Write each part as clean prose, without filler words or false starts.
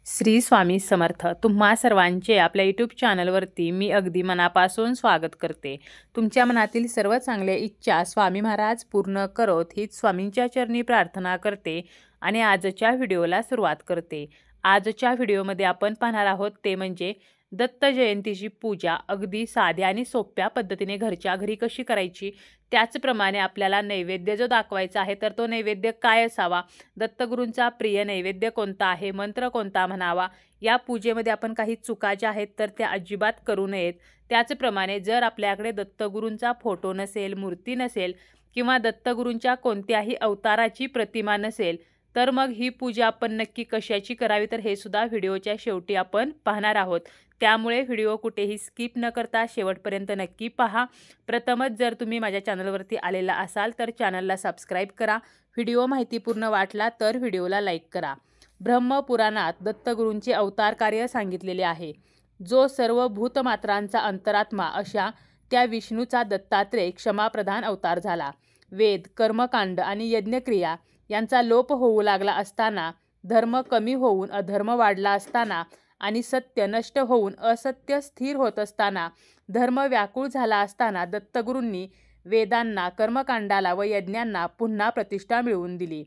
श्री स्वामी समर्थ. तुम्हा सर्वांचे आपल्या यूट्यूब चॅनलवरती मी अगदी मनापासून स्वागत करते. तुमच्या मनातील सर्व चांगल्या इच्छा स्वामी महाराज पूर्ण करोत हीच स्वामींच्या चरणी प्रार्थना करते आणि आजच्या व्हिडिओला सुरुवात करते. आजच्या व्हिडिओमध्ये आपण पाहणार आहोत ते म्हणजे दत्त जयंतीची पूजा अगदी साध्या आणि सोप्या पद्धतीने घरच्या घरी कशी करायची. त्याचप्रमाणे आपल्याला नैवेद्य जो दाखवायचा आहे तर तो नैवेद्य काय असावा, दत्तगुरूंचा प्रिय नैवेद्य कोणता आहे, मंत्र कोणता म्हणावा, या पूजेमध्ये आपण काही चुका ज्या आहेत तर त्या अजिबात करू नयेत. त्याचप्रमाणे जर आपल्याकडे दत्तगुरूंचा फोटो नसेल, मूर्ती नसेल किंवा दत्तगुरूंच्या कोणत्याही अवताराची प्रतिमा नसेल तर मग ही पूजा आपण नक्की कशाची करावी तर हे सुद्धा व्हिडिओच्या शेवटी आपण पाहणार आहोत. त्यामुळे व्हिडिओ कुठेही स्किप न करता शेवटपर्यंत नक्की पहा. प्रथमच जर तुम्ही माझ्या चॅनलवरती आलेला असाल तर चॅनलला सबस्क्राईब करा. व्हिडिओ माहितीपूर्ण वाटला तर व्हिडिओला लाईक करा. ब्रह्मपुराणात दत्तगुरूंचे अवतार कार्य सांगितलेले आहे. जो सर्व भूतमात्रांचा अंतरात्मा अशा त्या विष्णूचा दत्तात्रेय क्षमाप्रधान अवतार झाला. वेद, कर्मकांड आणि यज्ञक्रिया यांचा लोप होऊ लागला असताना, धर्म कमी होऊन अधर्म वाढला असताना आणि सत्य नष्ट होऊन असत्य स्थिर होत असताना, धर्म व्याकुळ झाला असताना दत्तगुरूंनी वेदांना, कर्मकांडाला व यज्ञांना पुन्हा प्रतिष्ठा मिळवून दिली.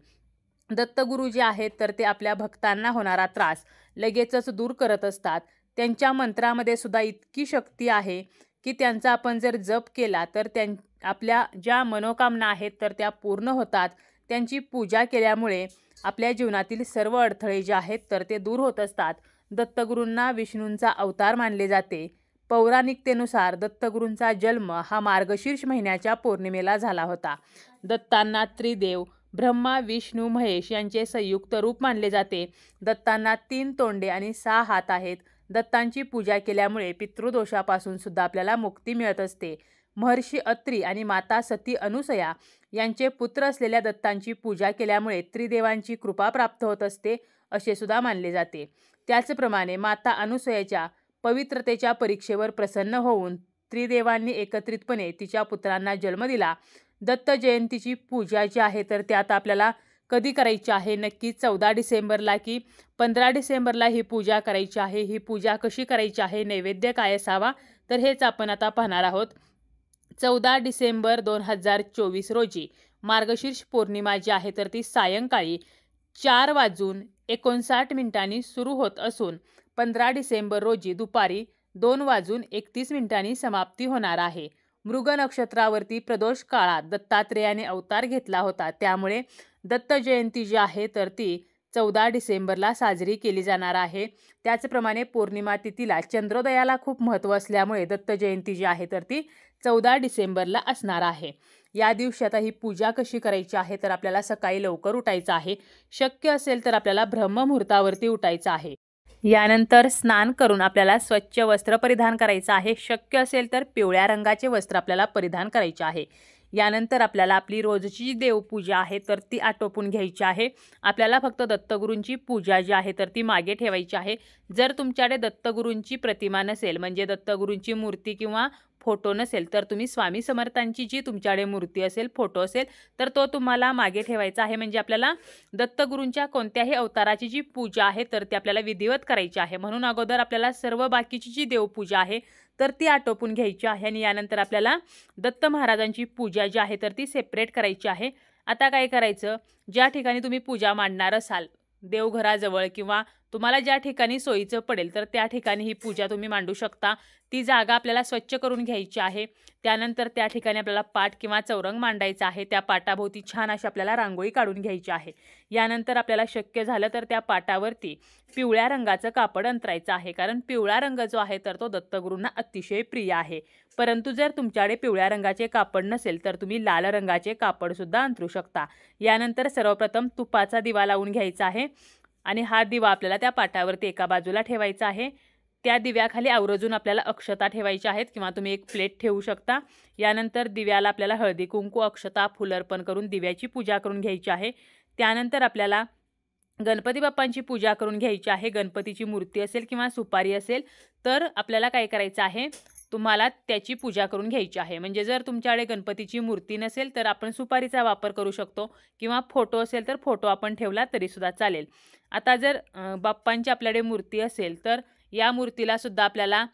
दत्तगुरू जे आहेत तर ते आपल्या भक्तांना होणारा त्रास लगेचच दूर करत असतात. त्यांच्या मंत्रामध्ये सुद्धा इतकी शक्ती आहे की त्यांचा आपण जर जप केला तर आपल्या ज्या मनोकामना आहेत तर त्या पूर्ण होतात. त्यांची पूजा केल्यामुळे आपल्या जीवनातील सर्व अडथळे जे आहेत तर ते दूर होत असतात. दत्तगुरूंना विष्णूंचा अवतार मानले जाते. पौराणिकतेनुसार दत्तगुरूंचा जन्म हा मार्गशीर्ष महिन्याच्या पौर्णिमेला झाला होता. दत्तांना त्रिदेव ब्रह्मा, विष्णू, महेश यांचे संयुक्त रूप मानले जाते. दत्तांना 3 तोंडे आणि 6 हात आहेत. दत्तांची पूजा केल्यामुळे पितृदोषापासून सुद्धा आपल्याला मुक्ती मिळत असते. महर्षी अत्री आणि माता सती अनुसया यांचे पुत्र असलेल्या दत्तांची पूजा केल्यामुळे त्रिदेवांची कृपा प्राप्त होत असते असे सुद्धा मानले जाते. त्याचप्रमाणे माता अनुसयाच्या पवित्रतेच्या परीक्षेवर प्रसन्न होऊन त्रिदेवांनी एकत्रितपणे तिच्या पुत्रांना जन्म दिला. दत्त जयंतीची पूजा जी आहे तर त्यात आपल्याला कधी करायची आहे, नक्की 14 डिसेंबरला की 15 डिसेंबरला ही पूजा करायची आहे. ही पूजा कशी करायची आहे, नैवेद्य काय असावा तर हेच आपण आता पाहणार आहोत. 14 डिसेंबर 2024 रोजी मार्गशीर्ष पौर्णिमा जी आहे तर ती सायंकाळी 4:59 सुरू होत असून 15 डिसेंबर रोजी दुपारी 2:31 समाप्ती होणार आहे. मृग नक्षत्रावरती प्रदोष काळात दत्तात्रेयाने अवतार घेतला होता. त्यामुळे दत्त जयंती जी आहे तर ती 14 डिसेंबरला साजरी केली जाणार आहे. त्याचप्रमाणे पौर्णिमा तिथीला चंद्रोदयाला खूप महत्त्व असल्यामुळे दत्त जयंती जी आहे तर ती 14 डिसेंबरला असणार आहे. या दिवशी आता ही पूजा कशी करायची आहे तर आपल्याला सकाळी लवकर उठायचं आहे. शक्य असेल तर आपल्याला ब्रह्ममुहूर्तावरती उठायचं आहे. यानंतर स्नान करून आपल्याला स्वच्छ वस्त्र परिधान करायचं आहे. शक्य असेल तर पिवळ्या रंगाचे वस्त्र आपल्याला परिधान करायचे आहे. यानंतर आपल्याला आपली रोजची देवपूजा आहे तर ती आटोपून घ्यायची आहे. आपल्याला फक्त दत्तगुरूंची पूजा जी आहे तर ती मागे ठेवायची आहे. जर तुमच्याकडे दत्तगुरूंची प्रतिमा नसेल, म्हणजे दत्तगुरूंची मूर्ती किंवा फोटो नसेल तर तुम्ही स्वामी समर्थांची जी तुमच्याकडे मूर्ती असेल, फोटो असेल तर तो तुम्हाला मागे ठेवायचा आहे. म्हणजे आपल्याला दत्तगुरूंच्या कोणत्याही अवताराची जी पूजा आहे तर ती आपल्याला विधिवत करायची आहे. म्हणून अगोदर आपल्याला सर्व बाकीची जी देवपूजा आहे तर ती आटोपून घ्यायची आहे आणि यानंतर आपल्याला दत्त महाराजांची पूजा जी आहे तर ती सेपरेट करायची आहे. आता काय करायचं, ज्या ठिकाणी तुम्ही पूजा मांडणार असाल देवघराजवळ किंवा तुम्हाला ज्या ठिकाणी सोयीचं पडेल तर त्या ठिकाणी ही पूजा तुम्ही मांडू शकता. ती जागा आपल्याला स्वच्छ करून घ्यायची आहे. त्यानंतर त्या ठिकाणी आपल्याला पाट किंवा चौरंग मांडायचा आहे. त्या पाटाभोवती छान अशी आपल्याला रांगोळी काढून घ्यायची आहे. यानंतर आपल्याला शक्य झालं तर त्या पाटावरती पिवळ्या रंगाचं कापड अंतरायचं आहे. कारण पिवळा रंग जो आहे तर तो दत्तगुरूंना अतिशय प्रिय आहे. परंतु जर तुमच्याकडे पिवळ्या रंगाचे कापड नसेल तर तुम्ही लाल रंगाचे कापडसुद्धा अंतरू शकता. यानंतर सर्वप्रथम तुपाचा दिवा लावून घ्यायचा आहे आणि हा दिवा आपल्याला त्या पाटावरती एका बाजूला ठेवायचा आहे. त्या दिव्याखाली आवर्जून आपल्याला अक्षता ठेवायच्या आहेत किंवा तुम्ही एक प्लेट ठेवू शकता. यानंतर दिव्याला आपल्याला हळदी कुंकू, अक्षता, फुल अर्पण करून दिव्याची पूजा करून घ्यायची आहे. त्यानंतर आपल्याला गणपती बाप्पांची पूजा करून घ्यायची आहे. गणपतीची मूर्ती असेल किंवा सुपारी असेल तर आपल्याला काय करायचं आहे, तुम्हाला त्याची पूजा करून घ्यायची आहे. म्हणजे जर तुमच्याकडे गणपतीची मूर्ती नसेल तर आपण सुपारीचा वापर करू शकतो किंवा फोटो असेल तर फोटो आपण ठेवला तरीसुद्धा चालेल. आता जर बाप्पांची आपल्याकडे मूर्ती असेल तर या मूर्तीला सुद्धा आपल्याला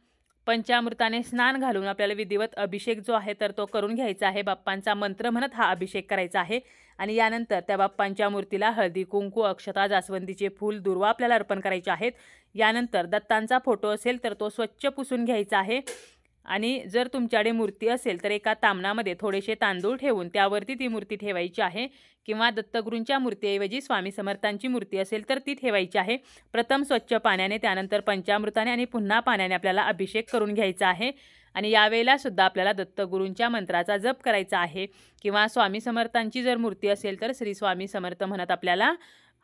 पंचामृताने स्नान घालून आपल्याला विधिवत अभिषेक जो आहे तर तो करून घ्यायचा आहे. बाप्पांचा मंत्र म्हणत हा अभिषेक करायचा आहे आणि यानंतर त्या बाप्पांच्या मूर्तीला हळदी, कुंकू, अक्षता, जास्वंदीचे फूल, दुर्वा आपल्याला अर्पण करायचे आहेत. यानंतर दत्तांचा फोटो असेल तर तो स्वच्छ पुसून घ्यायचा आहे आणि जर तुमच्याकडे मूर्ती असेल तर एका तामणामध्ये थोडेसे तांदूळ ठेवून त्यावरती ती मूर्ती ठेवायची आहे किंवा दत्तगुरूंच्या मूर्तीऐवजी स्वामी समर्थांची मूर्ती असेल तर ती ठेवायची आहे. प्रथम स्वच्छ पाण्याने, त्यानंतर पंचामृताने आणि पुन्हा पाण्याने आपल्याला अभिषेक करून घ्यायचा आहे आणि यावेळेला सुद्धा आपल्याला दत्तगुरूंच्या मंत्राचा जप करायचा आहे किंवा स्वामी समर्थांची जर मूर्ती असेल तर श्री स्वामी समर्थ म्हणत आपल्याला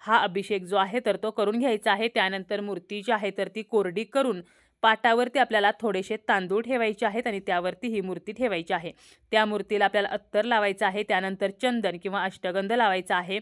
हा अभिषेक जो आहे तर तो करून घ्यायचा आहे. त्यानंतर मूर्ती जी आहे तर ती कोरडी करून पाटावरती आपल्याला थोडेसे तांदूळ ठेवायचे आहेत आणि त्यावरती ही मूर्ती ठेवायची आहे. त्या मूर्तीला आपल्याला अत्तर लावायचं आहे, त्यानंतर चंदन किंवा अष्टगंध लावायचा आहे.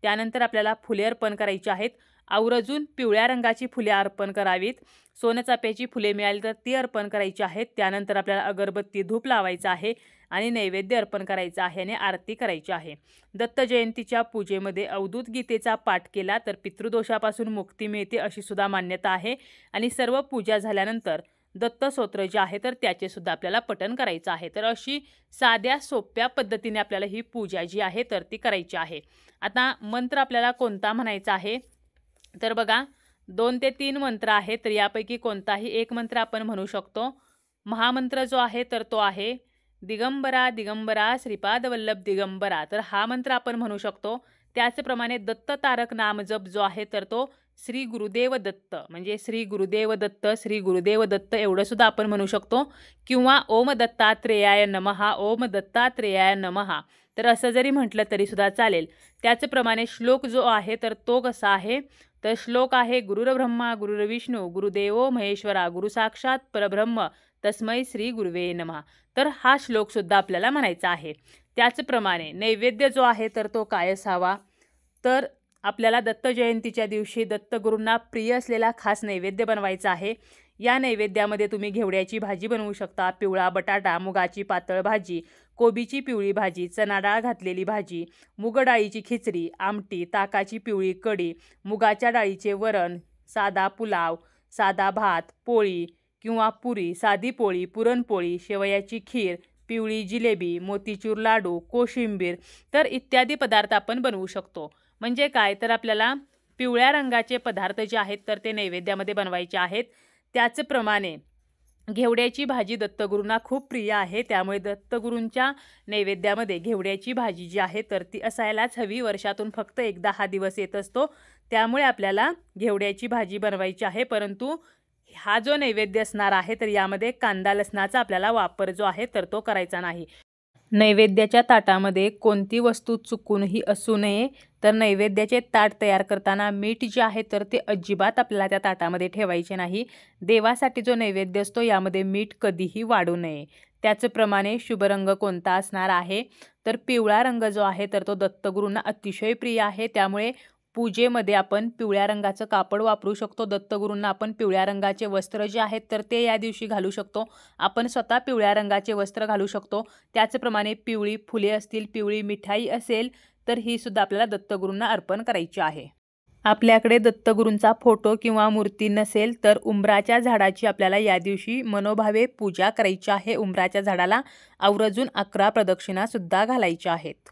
त्यानंतर आपल्याला फुले अर्पण करायची आहेत. आवर्जून पिवळ्या रंगाची फुले अर्पण करावीत. सोनचाफ्याची फुले मिळाली तर ती अर्पण करायची आहेत. त्यानंतर आपल्याला अगरबत्ती, धूप लावायचा आहे आणि नैवेद्य अर्पण करायचा आहे आणि आरती करायची आहे. दत्त जयंतीच्या पूजेमध्ये अवधूत गीतेचा पाठ केला तर पितृदोषापासून मुक्ती मिळते अशी सुद्धा मान्यता आहे आणि सर्व पूजा झाल्यानंतर दत्त स्तोत्र जे आहे तर त्याचे सुद्धा आपल्याला पठण करायचं आहे. तर अशी साध्या सोप्या पद्धतीने आपल्याला ही पूजा जी आहे तर ती करायची आहे. आता मंत्र आपल्याला कोणता म्हणायचा आहे तर बघा 2 ते 3 मंत्र आहेत तर यापैकी कोणताही एक मंत्र आपण म्हणू शकतो. महामंत्र जो आहे तर तो आहे दिगंबरा दिगंबरा श्रीपाद वल्लभ दिगंबरा. तर हा मंत्र आपण म्हणू शकतो. त्याचप्रमाणे दत्त तारक नाम जप जो आहे तर तो श्री गुरुदेव दत्त, म्हणजे श्री गुरुदेव दत्त, श्री गुरुदेव दत्त एवढं सुद्धा आपण म्हणू शकतो किंवा ओम दत्तात्रेयाय नमः, ओम दत्तात्रेयाय नमः. तर असं जरी म्हटलं तरी सुद्धा चालेल. त्याचप्रमाणे श्लोक जो आहे तर तो कसा आहे तर श्लोक आहे गुरुर्ब्रह्मा गुरुर्विष्णू गुरुदेवो महेश्वरा गुरु साक्षात परब्रह्म तस्मै श्री गुरुवे नमः. तर हा श्लोक सुद्धा आपल्याला म्हणायचा आहे. त्याचप्रमाणे नैवेद्य जो आहे तर तो काय असावा तर आपल्याला दत्त जयंतीच्या दिवशी दत्तगुरूंना प्रिय असलेला खास नैवेद्य बनवायचा आहे. या नैवेद्यामध्ये तुम्ही घेवड्याची भाजी बनवू शकता, पिवळा बटाटा, मुगाची पातळ भाजी, कोबीची पिवळी भाजी, चणा डाळ घातलेली भाजी, मूग डाळीची खिचडी, आमटी, ताकाची पिवळी कढी, मुगाच्या डाळीचे वरण, साधा पुलाव, साधा भात, पोळी किंवा पुरी, साधी पोळी, पुरणपोळी, शेवयाची खीर, पिवळी जिलेबी, मोतीचूर लाडू, कोशिंबीर तर इत्यादी पदार्थ आपण बनवू शकतो. म्हणजे काय तर आपल्याला पिवळ्या रंगाचे पदार्थ जे आहेत तर ते नैवेद्यामध्ये बनवायचे आहेत. त्याचप्रमाणे घेवड्याची भाजी दत्तगुरूंना खूप प्रिय आहे, त्यामुळे दत्तगुरूंच्या नैवेद्यामध्ये घेवड्याची भाजी जी आहे तर ती असायलाच हवी. वर्षातून फक्त एकदा हा दिवस येत असतो, त्यामुळे आपल्याला घेवड्याची भाजी बनवायची आहे. परंतु हा जो नैवेद्य असणार आहे तर यामध्ये कांदा लसणाचा आपल्याला वापर जो आहे तर तो करायचा नाही. नैवेद्याच्या ताटामध्ये कोणती वस्तू चुकूनही असू नये. तर नैवेद्याचे ताट तयार करताना मीठ जे आहे तर ते अजिबात आपल्याला त्या ताटामध्ये ठेवायचे नाही. देवासाठी जो नैवेद्य असतो यामध्ये मीठ कधीही वाढू नये. त्याचप्रमाणे शुभ रंग कोणता असणार आहे तर पिवळा रंग जो आहे तर तो दत्तगुरूंना अतिशय प्रिय आहे, त्यामुळे पूजेमध्ये आपण पिवळ्या रंगाचं कापड वापरू शकतो. दत्तगुरूंना आपण पिवळ्या रंगाचे वस्त्र जे आहेत तर ते या दिवशी घालू शकतो. आपण स्वतः पिवळ्या रंगाचे वस्त्र घालू शकतो. त्याचप्रमाणे पिवळी फुले असतील, पिवळी मिठाई असेल तर ही सुद्धा आपल्याला दत्तगुरूंना अर्पण करायची आहे. आपल्याकडे दत्तगुरूंचा फोटो किंवा मूर्ती नसेल तर उंबराच्या झाडाची आपल्याला या दिवशी मनोभावे पूजा करायची आहे. उंबराच्या झाडाला आवर्जून 11 प्रदक्षिणा सुद्धा घालायच्या आहेत.